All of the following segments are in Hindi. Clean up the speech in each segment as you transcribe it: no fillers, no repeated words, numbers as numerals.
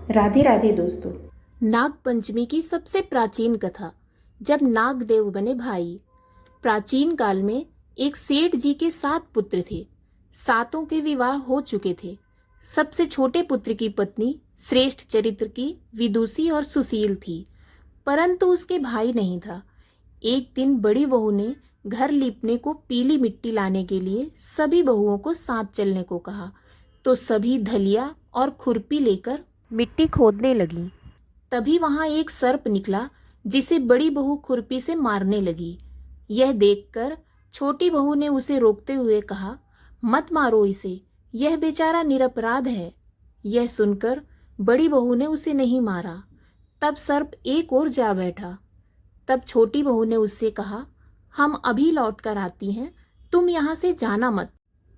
राधे राधे दोस्तों। नाग पंचमी की सबसे प्राचीन कथा। जब नाग देव बने भाई। प्राचीन काल में एक सेठ जी के 7 पुत्र थे। सातों के विवाह हो चुके थे। सबसे छोटे पुत्र की पत्नी श्रेष्ठ चरित्र की विदुषी और सुशील थी, परंतु उसके भाई नहीं था। एक दिन बड़ी बहू ने घर लीपने को पीली मिट्टी लाने के लिए सभी बहुओं को साथ चलने को कहा, तो सभी धलिया और खुरपी लेकर मिट्टी खोदने लगीं। तभी वहां एक सर्प निकला, जिसे बड़ी बहू खुरपी से मारने लगी। यह देखकर छोटी बहू ने उसे रोकते हुए कहा, मत मारो इसे, यह बेचारा निरपराध है। यह सुनकर बड़ी बहू ने उसे नहीं मारा। तब सर्प एक और जा बैठा। तब छोटी बहू ने उससे कहा, हम अभी लौट कर आती हैं, तुम यहाँ से जाना मत।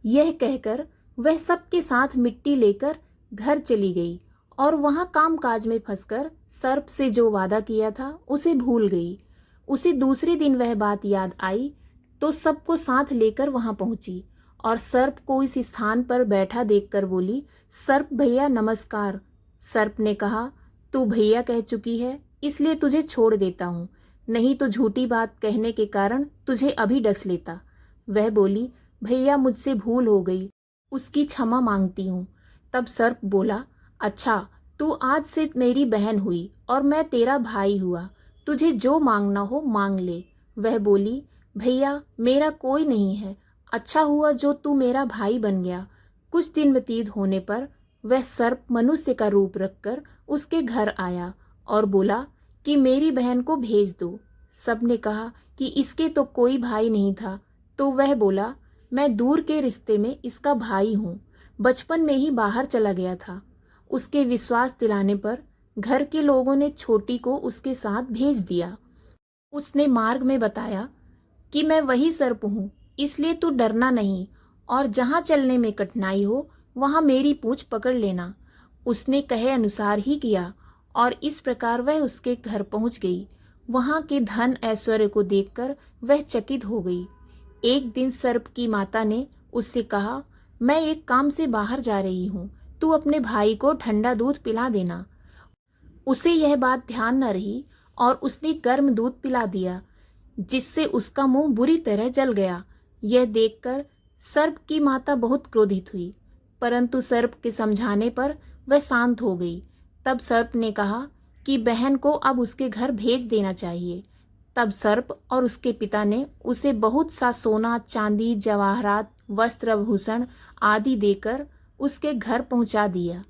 यह कहकर वह सबके साथ मिट्टी लेकर घर चली गई और वहां कामकाज में फंसकर सर्प से जो वादा किया था उसे भूल गई। उसे दूसरे दिन वह बात याद आई तो सबको साथ लेकर वहां पहुंची और सर्प को इस स्थान पर बैठा देखकर बोली, सर्प भैया नमस्कार। सर्प ने कहा, तू भैया कह चुकी है, इसलिए तुझे छोड़ देता हूँ, नहीं तो झूठी बात कहने के कारण तुझे अभी डस लेता। वह बोली, भैया मुझसे भूल हो गई, उसकी क्षमा मांगती हूँ। तब सर्प बोला, अच्छा, तू आज से मेरी बहन हुई और मैं तेरा भाई हुआ, तुझे जो मांगना हो मांग ले। वह बोली, भैया मेरा कोई नहीं है, अच्छा हुआ जो तू मेरा भाई बन गया। कुछ दिन व्यतीत होने पर वह सर्प मनुष्य का रूप रखकर उसके घर आया और बोला कि मेरी बहन को भेज दो। सबने कहा कि इसके तो कोई भाई नहीं था, तो वह बोला, मैं दूर के रिश्ते में इसका भाई हूँ, बचपन में ही बाहर चला गया था। उसके विश्वास दिलाने पर घर के लोगों ने छोटी को उसके साथ भेज दिया। उसने मार्ग में बताया कि मैं वही सर्प हूँ, इसलिए तू डरना नहीं और जहाँ चलने में कठिनाई हो वहाँ मेरी पूंछ पकड़ लेना। उसने कहे अनुसार ही किया और इस प्रकार वह उसके घर पहुँच गई। वहाँ के धन ऐश्वर्य को देखकर वह चकित हो गई। एक दिन सर्प की माता ने उससे कहा, मैं एक काम से बाहर जा रही हूँ, तू अपने भाई को ठंडा दूध पिला देना। उसे यह बात ध्यान न रही और उसने गर्म दूध पिला दिया, जिससे उसका मुंह बुरी तरह जल गया। यह देखकर सर्प की माता बहुत क्रोधित हुई, परंतु सर्प के समझाने पर वह शांत हो गई। तब सर्प ने कहा कि बहन को अब उसके घर भेज देना चाहिए। तब सर्प और उसके पिता ने उसे बहुत सा सोना, चांदी, जवाहरात, वस्त्र, आभूषण आदि देकर उसके घर पहुंचा दिया।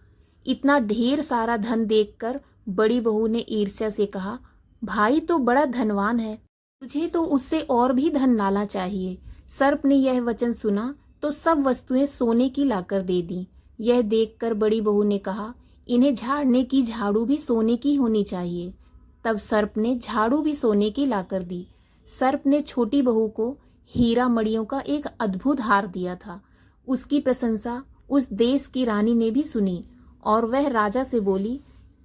इतना ढेर सारा धन देखकर बड़ी बहू ने ईर्ष्या से कहा, भाई तो बड़ा धनवान है, तुझे तो उससे और भी धन लाना चाहिए। सर्प ने यह वचन सुना तो सब वस्तुएं सोने की लाकर दे दी। यह देखकर बड़ी बहू ने कहा, इन्हें झाड़ने की झाड़ू भी सोने की होनी चाहिए। तब सर्प ने झाड़ू भी सोने की लाकर दी। सर्प ने छोटी बहू को हीरा मणियों का एक अद्भुत हार दिया था। उसकी प्रशंसा उस देश की रानी ने भी सुनी और वह राजा से बोली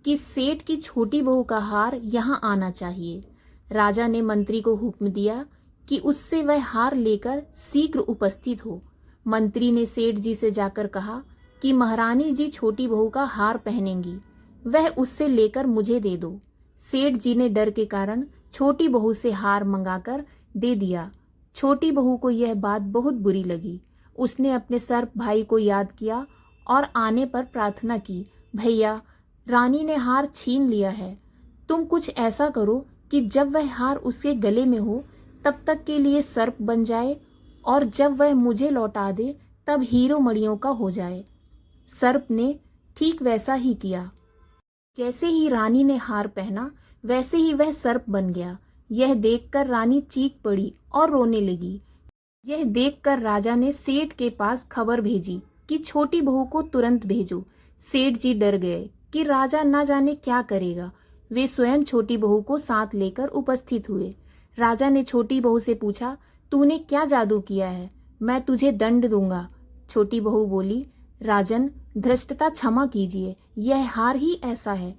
कि सेठ की छोटी बहू का हार यहाँ आना चाहिए। राजा ने मंत्री को हुक्म दिया कि उससे वह हार लेकर शीघ्र उपस्थित हो। मंत्री ने सेठ जी से जाकर कहा कि महारानी जी छोटी बहू का हार पहनेंगी, वह उससे लेकर मुझे दे दो। सेठ जी ने डर के कारण छोटी बहू से हार मंगाकर दे दिया। छोटी बहू को यह बात बहुत बुरी लगी। उसने अपने सर्प भाई को याद किया और आने पर प्रार्थना की, भैया रानी ने हार छीन लिया है, तुम कुछ ऐसा करो कि जब वह हार उसके गले में हो तब तक के लिए सर्प बन जाए और जब वह मुझे लौटा दे तब हीरो मणियों का हो जाए। सर्प ने ठीक वैसा ही किया। जैसे ही रानी ने हार पहना वैसे ही वह सर्प बन गया। यह देखकर रानी चीख पड़ी और रोने लगी। यह देखकर राजा ने सेठ के पास खबर भेजी कि छोटी बहू को तुरंत भेजो। सेठ जी डर गए कि राजा न जाने क्या करेगा। वे स्वयं छोटी बहू को साथ लेकर उपस्थित हुए। राजा ने छोटी बहू से पूछा, तूने क्या जादू किया है, मैं तुझे दंड दूंगा। छोटी बहू बोली, राजन धृष्टता क्षमा कीजिए, यह हार ही ऐसा है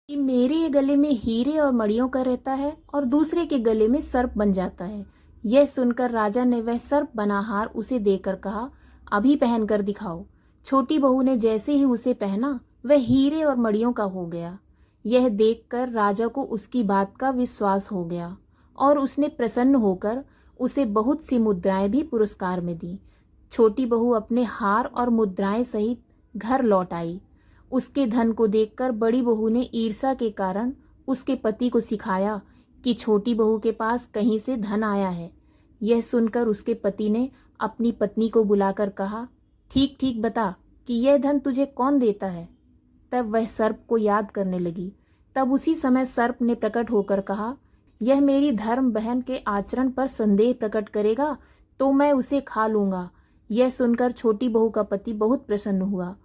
कि मेरे गले में हीरे और मणियों का रहता है और दूसरे के गले में सर्प बन जाता है। यह सुनकर राजा ने वह सर्प बना हार उसे देकर कहा, अभी पहन कर दिखाओ। छोटी बहू ने जैसे ही उसे पहना वह हीरे और मणियों का हो गया। यह देखकर राजा को उसकी बात का विश्वास हो गया और उसने प्रसन्न होकर उसे बहुत सी मुद्राएं भी पुरस्कार में दी। छोटी बहू अपने हार और मुद्राएं सहित घर लौट आई। उसके धन को देखकर बड़ी बहू ने ईर्ष्या के कारण उसके पति को सिखाया कि छोटी बहू के पास कहीं से धन आया है। यह सुनकर उसके पति ने अपनी पत्नी को बुलाकर कहा, ठीक ठीक बता कि यह धन तुझे कौन देता है। तब वह सर्प को याद करने लगी। तब उसी समय सर्प ने प्रकट होकर कहा, यह मेरी धर्म बहन के आचरण पर संदेह प्रकट करेगा तो मैं उसे खा लूंगा। यह सुनकर छोटी बहू का पति बहुत प्रसन्न हुआ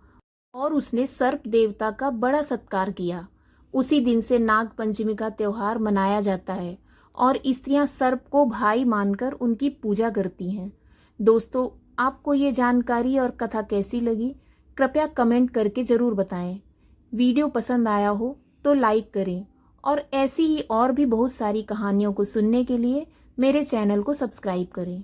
और उसने सर्प देवता का बड़ा सत्कार किया। उसी दिन से नाग पंचमी का त्योहार मनाया जाता है और स्त्रियां सर्प को भाई मानकर उनकी पूजा करती हैं। दोस्तों, आपको ये जानकारी और कथा कैसी लगी, कृपया कमेंट करके ज़रूर बताएं। वीडियो पसंद आया हो तो लाइक करें और ऐसी ही और भी बहुत सारी कहानियों को सुनने के लिए मेरे चैनल को सब्सक्राइब करें।